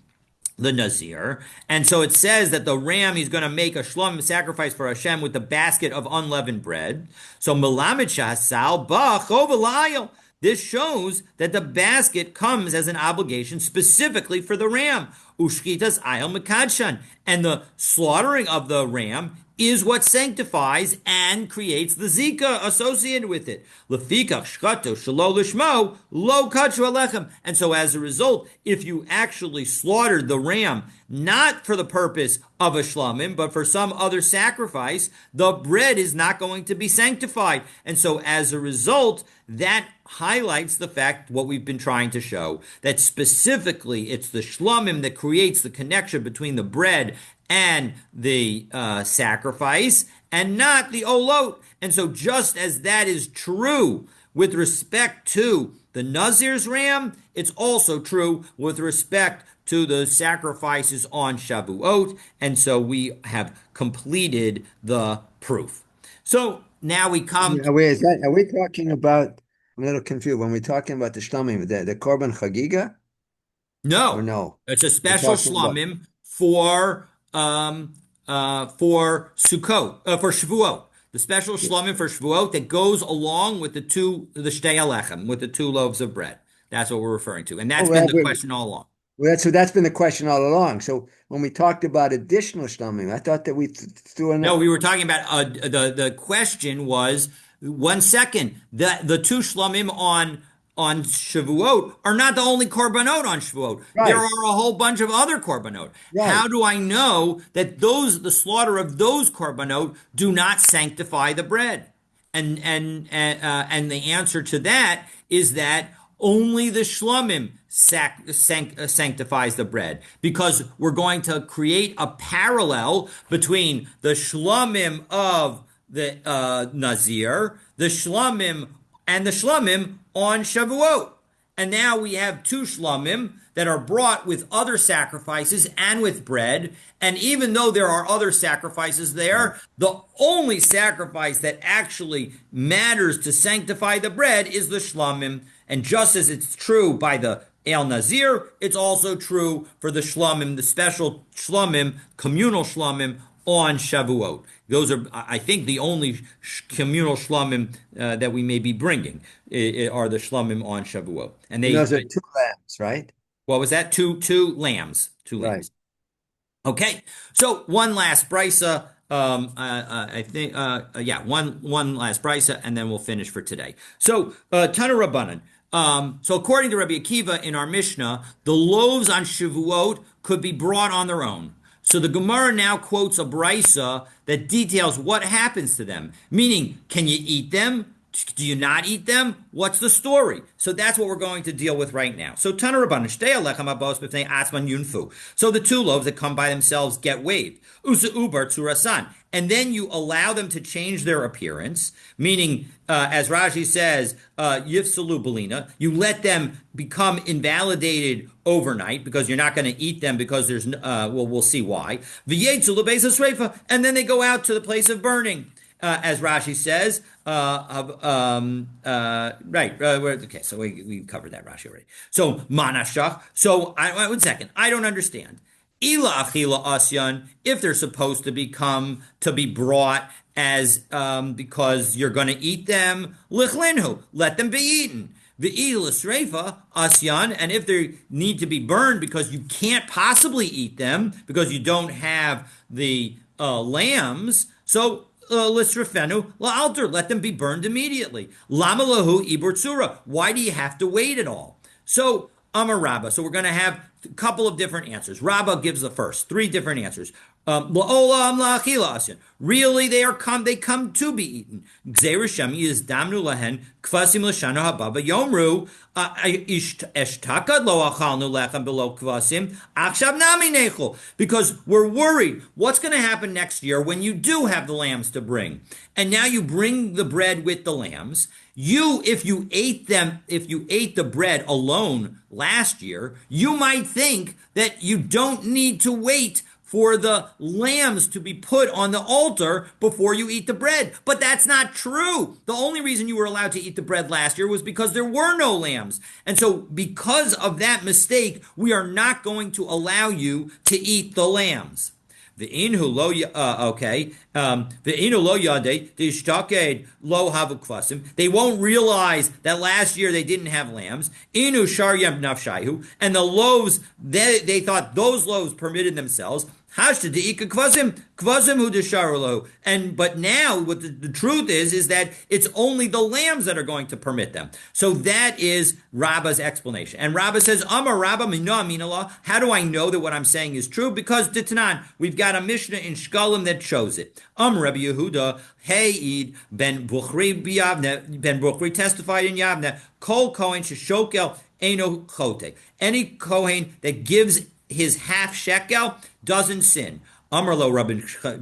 the Nazir. And so it says that the ram, he's going to make a shlamim sacrifice for Hashem with the basket of unleavened bread. So Melamed Shahasal Ba'chov. This shows that the basket comes as an obligation specifically for the ram. Ushkitas ayel mekadshan. And the slaughtering of the ram is what sanctifies and creates the zika associated with it. Lefikach shchato shelo lishmo lo kachu alechem. And so as a result, if you actually slaughtered the ram not for the purpose of a shlamim, but for some other sacrifice, the bread is not going to be sanctified. And so as a result, that highlights the fact, what we've been trying to show, that specifically it's the shlamim that creates the connection between the bread and the sacrifice, and not the olot. And so just as that is true with respect to the Nazir's ram, it's also true with respect to the sacrifices on Shavuot. And so we have completed the proof. So now we come to... Are we talking about, I'm a little confused, when we're talking about the shlamim, the Korban Chagiga? No. Or no? It's a special shlamim for Sukkot, for Shavuot. The special shlamim for Shavuot that goes along with the shtei alechem, with the two loaves of bread. That's what we're referring to. And that's been the question all along. Well, that's been the question all along. So when we talked about additional shlamim, I thought that we threw in... No, we were talking about, the question was, 1 second, the two shlamim on Shavuot are not the only korbanot on Shavuot. Right. There are a whole bunch of other korbanot. Right. How do I know that the slaughter of those korbanot do not sanctify the bread? And the answer to that is that only the shlamim sanctifies the bread, because we're going to create a parallel between the shlamim of the Nazir, the shlamim, and the shlamim on Shavuot. And now we have two shlamim that are brought with other sacrifices and with bread. And even though there are other sacrifices there, the only sacrifice that actually matters to sanctify the bread is the shlamim. And just as it's true by the El Nazir, it's also true for the shlamim, the special shlamim, communal shlamim on Shavuot. Those are, I think, the only communal shlamim that we may be bringing are the shlamim on Shavuot. And those are two lambs, right? What was that? Two lambs. Two lambs. Right. Okay. So one last brisa. I think, one last brisa, and then we'll finish for today. So, Tana Rabbanan. So according to Rabbi Akiva in our Mishnah, the loaves on Shavuot could be brought on their own. So the Gemara now quotes a brisa that details what happens to them. Meaning, can you eat them? Do you not eat them? What's the story? So that's what we're going to deal with right now. So Tana Rabbanan, shtei alechem habos b'fnei atzman yunfu. So the two loaves that come by themselves get waived. Usa ubar tzurasan. And then you allow them to change their appearance, meaning, as Rashi says, yifsalu belina, you let them become invalidated overnight because you're not going to eat them because we'll see why. V'yetzu lebeis hasreifa, and then they go out to the place of burning. as Rashi says. Right. Okay, so we covered that Rashi already. So manashach. So 1 second. I don't understand. Ila achila asyan. If they're supposed to be brought as because you're going to eat them, lichlinhu. Let them be eaten. The sreifa asyan, and if they need to be burned because you can't possibly eat them because you don't have the lambs, so lisrefenu la'alter, let them be burned immediately. Lama lahu ibur tzura. Why do you have to wait at all? So Amar Rabbah. So we're going to have a couple of different answers. Rabbah gives the first three different answers. Really, they come to be eaten. Is damnu lahen kvasim l'shana hababa yomru eshtaka lo achalnu lechem below kvasim achshav nami nechol. Because we're worried what's going to happen next year when you do have the lambs to bring, and now you bring the bread with the lambs. If you ate the bread alone last year, you might think that you don't need to wait for the lambs to be put on the altar before you eat the bread. But that's not true. The only reason you were allowed to eat the bread last year was because there were no lambs. And so because of that mistake, we are not going to allow you to eat the lambs. The inhu lo the inhu lo yade the ishtaked lo havu kvasim. They won't realize that last year they didn't have lambs. Inu shar yem nafshayu, and the loaves they thought those loaves permitted themselves. Hashta deika kvasim hu desharulo. But now what the truth is that it's only the lambs that are going to permit them. So that is Rabbah's explanation. And Rabbah says, Amar Rabbah mina aminallah. How do I know that what I'm saying is true? Because D'Tanan, we've got a Mishnah in Shkalim that shows it. Rabbi Yehuda, Heid ben Bukhri testified in Yavne, Kol Kohen sheshokel eno chote. Any Kohen that gives his half shekel doesn't sin. Amrlo Yochanan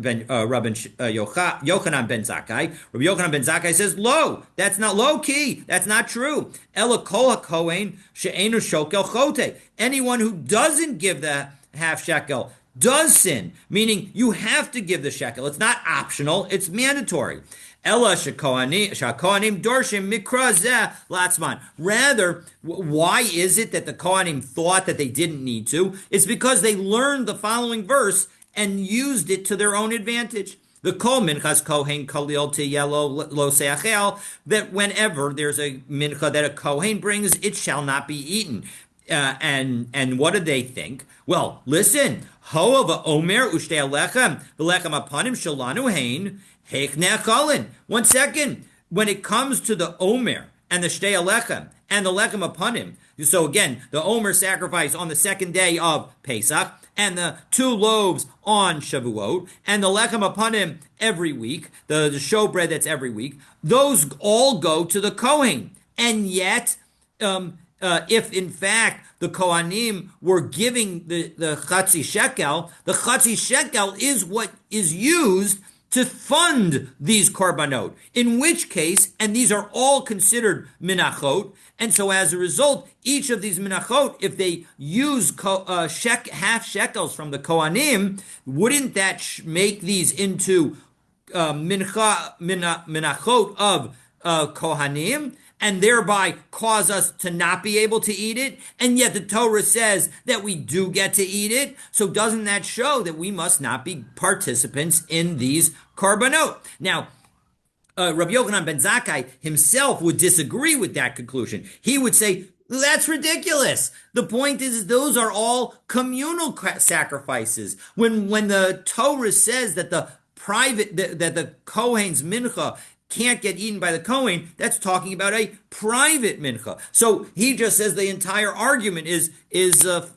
ben Zakkai. Rabbi Yochanan ben Zakkai says, "Lo, that's not low key. That's not true. Ela kol hakohen she'enu shokel chote. Anyone who doesn't give the half shekel does sin, meaning you have to give the shekel. It's not optional; it's mandatory." Ella shakohanim dorshim mikra zeh latzman. Rather, why is it that the Kohanim thought that they didn't need to? It's because they learned the following verse and used it to their own advantage. The kol minchas kohen kalil tiyelo lo seachel, that whenever there's a mincha that a kohen brings, it shall not be eaten. And what did they think? Well, listen. Ho'ava omer ushtei alechem v'lechem apanim shalanu hein heich ne'achalin. 1 second. When it comes to the omer and the shtei alechem and the lechem apanim, so again, the omer sacrifice on the second day of Pesach, and the 2 loaves on Shavuot, and the lechem apanim every week, the showbread that's every week, those all go to the Kohen. And yet, if in fact the Kohanim were giving the Chatzi Shekel, the Chatzi Shekel is what is used to fund these korbanot, in which case, and these are all considered Menachot, and so as a result, each of these Menachot, if they use half shekels from the Kohanim, wouldn't that make these into Menachot of Kohanim, and thereby cause us to not be able to eat it? And yet the Torah says that we do get to eat it. So doesn't that show that we must not be participants in these korbanot? Now, Rabbi Yochanan ben Zakkai himself would disagree with that conclusion. He would say, that's ridiculous. The point is, those are all communal sacrifices. When the Torah says that the Kohen's mincha can't get eaten by the Kohen, that's talking about a private mincha. So he just says the entire argument is a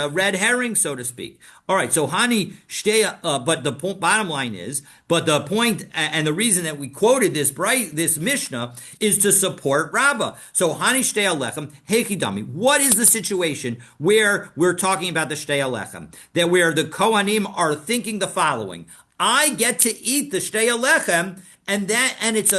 red herring, so to speak. All right, so Hani Shtei, but the bottom line is, but the point and the reason that we quoted this Mishnah is to support Rabbah. So Hani Shtei Alechem Hechidami. What is the situation where we're talking about the Shtei Alechem? That where the Kohanim are thinking the following: I get to eat the Shtei Alechem, and it's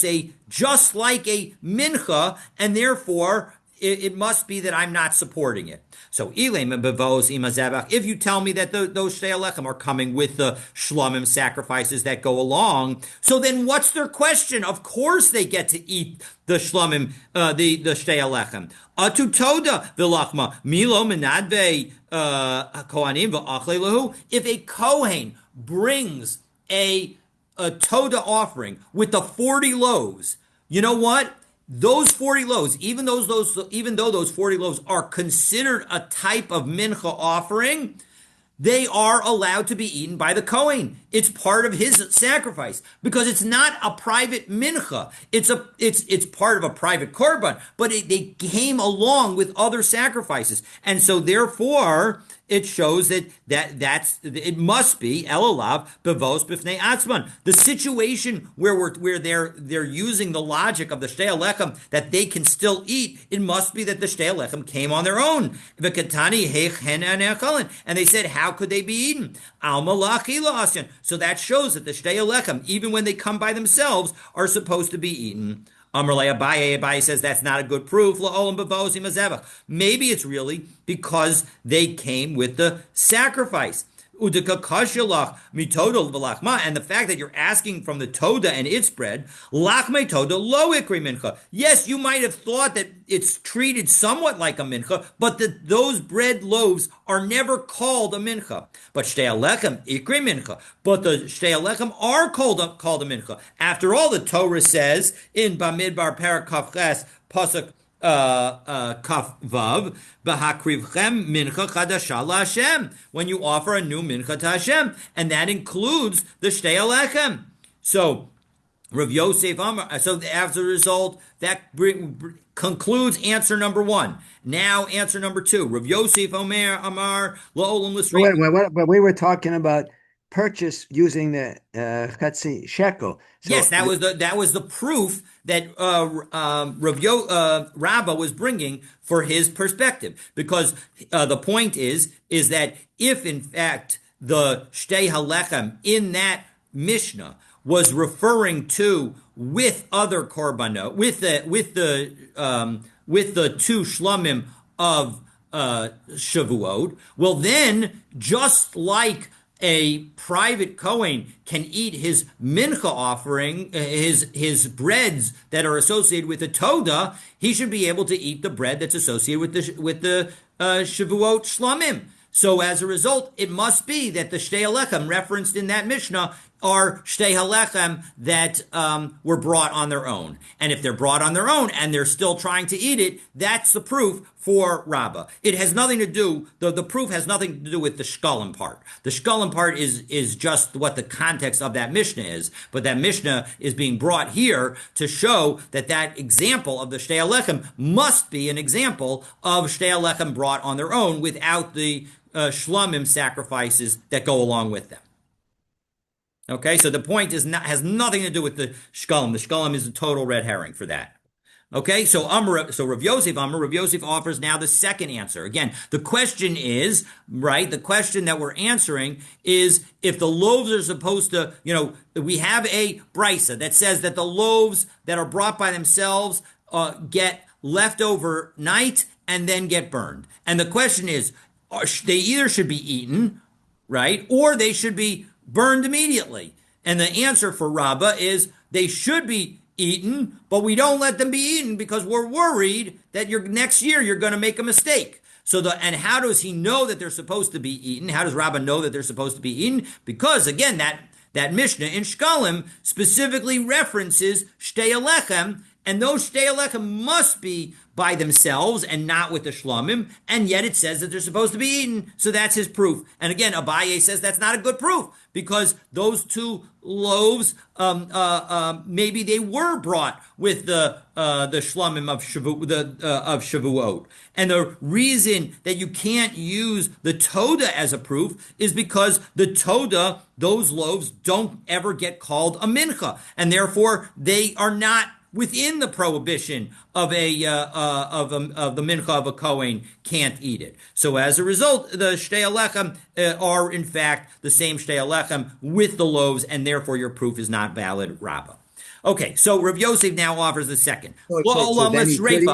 a just like a mincha, and therefore it must be that I'm not supporting it. So if you tell me that those shtei alechem are coming with the shlomim sacrifices that go along, so then what's their question? Of course they get to eat the shlomim, the shtei alechem. Atu toda v'lachma milo menadve kohanim v'achle lahu. If a kohen brings a toda offering with the 40 loaves, you know what? Those 40 loaves, even though those 40 loaves are considered a type of mincha offering, they are allowed to be eaten by the Kohen. It's part of his sacrifice because it's not a private mincha. It's part of a private korban, but they came along with other sacrifices, and so therefore it shows that it must be elalav bevos b'fnei atzman. The situation where they're using the logic of the shtei alechem that they can still eat, it must be that the shtei alechem came on their own. V'katani heichen anechalin, and they said, how could they be eaten? Al malachi la'asyan. So that shows that the shtei alechem, even when they come by themselves, are supposed to be eaten. Amrle Abaye says that's not a good proof. Maybe it's really because they came with the sacrifice. And the fact that you're asking from the toda and its bread, lachme toda lo ikri mincha. Yes, you might have thought that it's treated somewhat like a mincha, but those bread loaves are never called a mincha. But shtei alechem ikri mincha. But the shtei alechem are called a mincha. After all, the Torah says in Bamidbar Parak Kaf Ches Pasuk Kaf Vav, B'hakrivchem mincha chadasha laHashem, when you offer a new mincha to Hashem, and that includes the shtei alechem. So Rav Yosef Amar. So as a result, that concludes answer number one. Now answer number two. Rav Yosef Amar La'olam L'Sri. But we were talking about purchase using the chatzi shekel. So yes, that was the proof that Rabbah was bringing for his perspective, because the point is that if in fact the shtei halechem in that Mishnah was referring to with other korbanot, with the two shlamim of Shavuot, well then, just like a private Kohen can eat his mincha offering, his breads that are associated with the toda, he should be able to eat the bread that's associated with the Shavuot shlamim. So as a result, it must be that the shtei halechem referenced in that Mishnah are shtei halechem that were brought on their own. And if they're brought on their own and they're still trying to eat it, that's the proof for Rabbah. It has nothing to do, the proof has nothing to do with the shkalim part. The shkalim part is just what the context of that Mishnah is. But that Mishnah is being brought here to show that example of the shtei halechem must be an example of shtei halechem brought on their own without the shlamim sacrifices that go along with them. Okay, so the point has nothing to do with the shkalim. The shkalim is a total red herring for that. Okay, so Rav Yosef offers now the second answer. Again, the question is, right, the question that we're answering is if the loaves are supposed to, we have a brisa that says that the loaves that are brought by themselves get left overnight and then get burned. And the question is, they either should be eaten, right, or they should be burned immediately. And the answer for Rabbah is they should be eaten, but we don't let them be eaten because we're worried that next year you're going to make a mistake. And how does he know that they're supposed to be eaten? How does Rabbah know that they're supposed to be eaten? Because again, that Mishnah in Shkalim specifically references shtei halechem, and those shtei halechem must be by themselves and not with the shlamim, and yet it says that they're supposed to be eaten, so that's his proof. And again, Abaye says that's not a good proof, because those two loaves, maybe they were brought with the shlamim of Shavuot. And the reason that you can't use the toda as a proof is because the toda, those loaves, don't ever get called a mincha, and therefore they are not within the prohibition of the mincha of a Kohen can't eat it. So as a result, the shtei halechem are in fact the same shtei halechem with the loaves, and therefore your proof is not valid, Rabbah. Okay, so Rav Yosef now offers the second. So then he could eat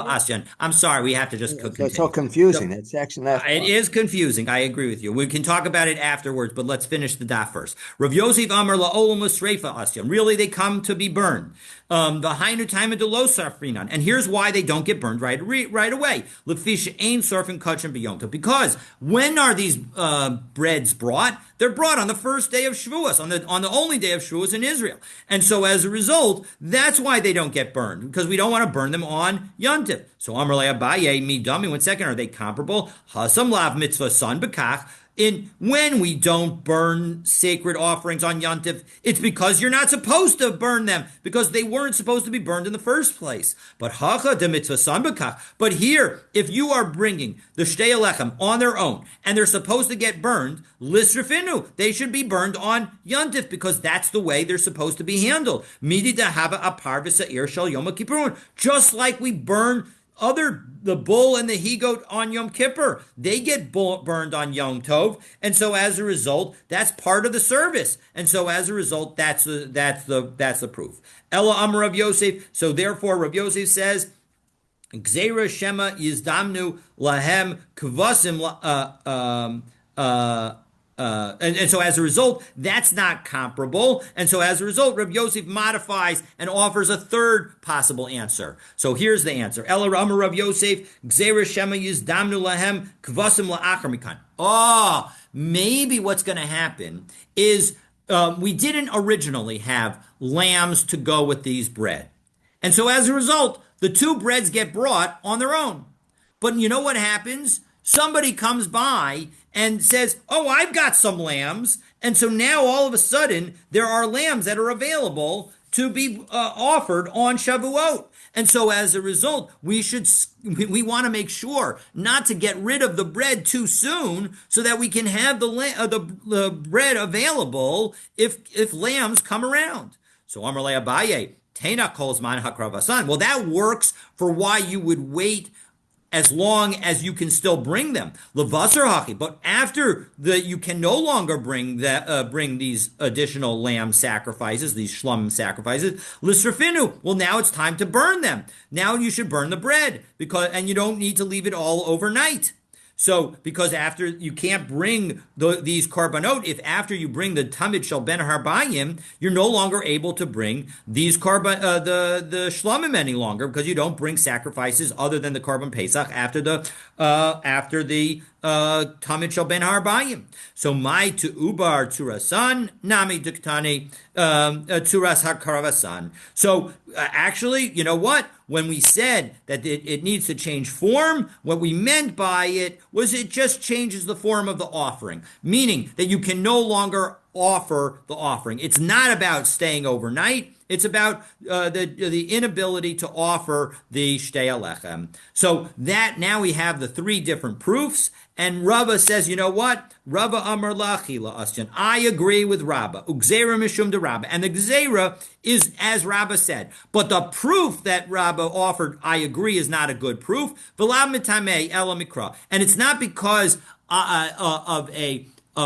I'm sorry, we have to just it? So it's so continue. confusing. So That section last it part. is confusing. I agree with you. We can talk about it afterwards, but let's finish the daf first. Rav Yosef Amar la'olam l'sreifa asyan. Really, they come to be burned. The hainu time de lo safrinan. And here's why they don't get burned right away. Lefish ain surfing kachim biyomta. Because when are these breads brought? They're brought on the first day of Shavuos, on the only day of Shavuos in Israel. And so as a result, that's why they don't get burned, because we don't want to burn them on Yontif. So Amar le Abaye, mi dummy, 1 second, are they comparable? Hasam lav mitzvah son bekach. In when we don't burn sacred offerings on Yontif, it's because you're not supposed to burn them, because they weren't supposed to be burned in the first place. But hacha de mitzvah san bekach. But here, if you are bringing the shtei alechem on their own and they're supposed to get burned, lisrafinu, they should be burned on Yontif, because that's the way they're supposed to be handled. Midi dahava apar v'sa'ir shel Yom Kippurun, just like we burn the bull and the he-goat on Yom Kippur. They get burned on Yom Tov, and so as a result, that's part of the service. And so as a result, that's the proof. Ella Amar Rav Yosef. So therefore, Rav Yosef says, Gzeira Shema Yizdamnu Lahem Kvasim and so as a result, that's not comparable. And so as a result, Rav Yosef modifies and offers a third possible answer. So here's the answer. Ela Amar Rav Yosef, Gzeira Shema Yizdamnu Lahem Kvasim La'achar Mikan. Oh, maybe what's going to happen is we didn't originally have lambs to go with these bread. And so as a result, the two breads get brought on their own. But you know what happens? Somebody comes by and says, oh, I've got some lambs. And so now all of a sudden, there are lambs that are available to be offered on Shavuot. And so as a result, we want to make sure not to get rid of the bread too soon, so that we can have the bread available if lambs come around. So Amar le Abaye, Tena calls man hakravasan. Well, that works for why you would wait as long as you can still bring them. Levasser haki, but after you can no longer bring these additional lamb sacrifices, these shlum sacrifices. Lisrafinu. Well, now it's time to burn them. Now you should burn the bread, and you don't need to leave it all overnight. So, because after you can't bring these korbanot, if after you bring the tamid shel ben harbayim, you're no longer able to bring these the shlamim any longer, because you don't bring sacrifices other than the korban pesach after the tamid shel ben harbayim. So my to ubar turasan nami diktani turas hakaravasan. So actually, you know what? When we said that it needs to change form, what we meant by it was it just changes the form of the offering, meaning that you can no longer offer the offering. It's not about staying overnight. It's about the inability to offer the shtei alechem. So that now we have the three different proofs, and Rava says, you know what? Rava Amar Lachila Asyan. I agree with Rava. Ugzera Mishum de Rava. And the Gzera is as Rava said. But the proof that Rava offered, I agree, is not a good proof. V'lam mitamei ela mikra. And it's not because of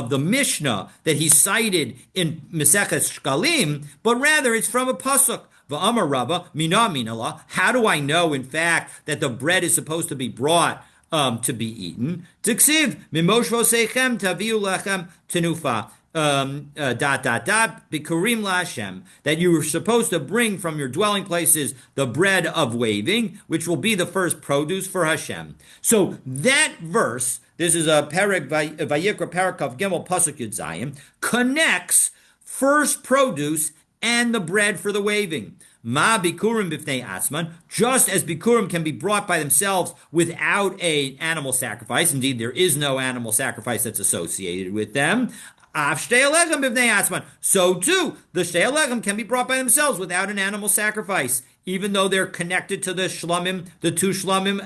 the Mishnah that he cited in Maseches Shkalim, but rather it's from a pasuk. V'amar Rava mina minala. How do I know, in fact, that the bread is supposed to be brought to be eaten? Tiksiv mimosh vosechem taviu lechem tenufa. Bikurim laHashem, that you were supposed to bring from your dwelling places the bread of waving, which will be the first produce for Hashem. So that verse, this is a Perek Vayikra Perekav Gimel Pasuk Yud Zayim, connects first produce and the bread for the waving. Ma bikurim b'fnei atzman, just as bikurim can be brought by themselves without an animal sacrifice. Indeed, there is no animal sacrifice that's associated with them. So too, the shtei alechem can be brought by themselves without an animal sacrifice, even though they're connected to the two shlamim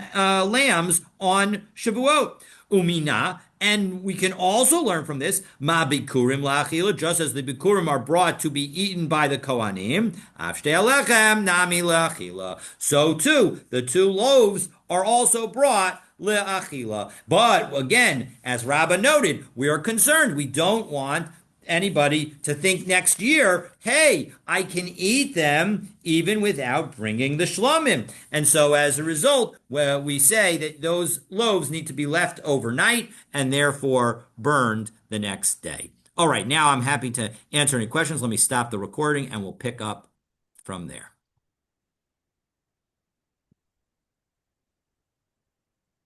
lambs on Shavuot. Umina, and we can also learn from this, ma bikurim la'achila, just as the bikurim are brought to be eaten by the kohanim, af shtei alechem nami la'achila. So too, the two loaves are also brought le'achila. But again, as Rabbah noted, we are concerned. We don't want anybody to think next year, hey, I can eat them even without bringing the shlomim. And so as a result, well, we say that those loaves need to be left overnight and therefore burned the next day. All right, now I'm happy to answer any questions. Let me stop the recording and we'll pick up from there.